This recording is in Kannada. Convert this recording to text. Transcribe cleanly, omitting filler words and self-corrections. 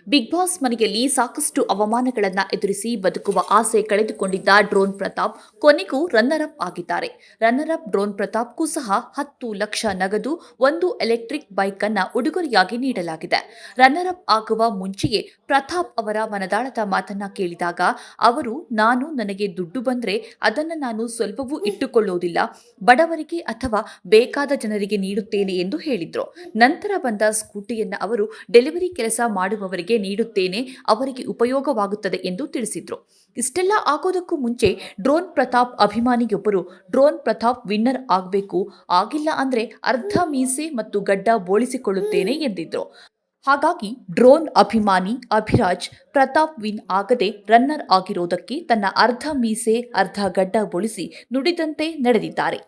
ಬಿಗ್ ಬಾಸ್ ಮನೆಯಲ್ಲಿ ಸಾಕಷ್ಟು ಅವಮಾನಗಳನ್ನು ಎದುರಿಸಿ ಬದುಕುವ ಆಸೆ ಕಳೆದುಕೊಂಡಿದ್ದ ಡ್ರೋನ್ ಪ್ರತಾಪ್ ಕೊನೆಗೂ ರನ್ನರ್ ಅಪ್ ಆಗಿದ್ದಾರೆ. ರನ್ನರ್ ಅಪ್ ಡ್ರೋನ್ ಪ್ರತಾಪ್ಗೂ ಸಹ 10 ಲಕ್ಷ ನಗದು, ಒಂದು ಎಲೆಕ್ಟ್ರಿಕ್ ಬೈಕ್ ಅನ್ನ ಉಡುಗೊರೆಯಾಗಿ ನೀಡಲಾಗಿದೆ. ರನ್ನರ್ ಅಪ್ ಆಗುವ ಮುಂಚೆಯೇ ಪ್ರತಾಪ್ ಅವರ ಮನದಾಳದ ಮಾತನ್ನ ಕೇಳಿದಾಗ ಅವರು, ನನಗೆ ದುಡ್ಡು ಬಂದ್ರೆ ಅದನ್ನ ನಾನು ಸ್ವಲ್ಪವೂ ಇಟ್ಟುಕೊಳ್ಳುವುದಿಲ್ಲ, ಬಡವರಿಗೆ ಅಥವಾ ಬೇಕಾದ ಜನರಿಗೆ ನೀಡುತ್ತೇನೆ ಎಂದು ಹೇಳಿದ್ರು. ನಂತರ ಬಂದ ಸ್ಕೂಟಿಯನ್ನ ಅವರು ಡೆಲಿವರಿ ಕೆಲಸ ಮಾಡುವವರಿಗೆ ನೀಡುತ್ತೇನೆ, ಅವರಿಗೆ ಉಪಯೋಗವಾಗುತ್ತದೆ ಎಂದು ತಿಳಿಸಿದ್ರು. ಇಷ್ಟೆಲ್ಲ ಆಗೋದಕ್ಕೂ ಮುಂಚೆ ಡ್ರೋನ್ ಪ್ರತಾಪ್ ಅಭಿಮಾನಿಯೊಬ್ಬರು ಡ್ರೋನ್ ಪ್ರತಾಪ್ ವಿನ್ನರ್ ಆಗಬೇಕು, ಆಗಿಲ್ಲ ಅಂದ್ರೆ ಅರ್ಧ ಮೀಸೆ ಮತ್ತು ಗಡ್ಡ ಬೋಳಿಸಿಕೊಳ್ಳುತ್ತೇನೆ ಎಂದಿದ್ರು. ಹಾಗಾಗಿ ಡ್ರೋನ್ ಅಭಿಮಾನಿ ಅಭಿರಾಜ್ ಪ್ರತಾಪ್ ವಿನ್ ಆಗದೆ ರನ್ನರ್ ಆಗಿರೋದಕ್ಕೆ ತನ್ನ ಅರ್ಧ ಮೀಸೆ ಅರ್ಧ ಗಡ್ಡ ಬೋಳಿಸಿ ನುಡಿದಂತೆ ನಡೆದಿದ್ದಾರೆ.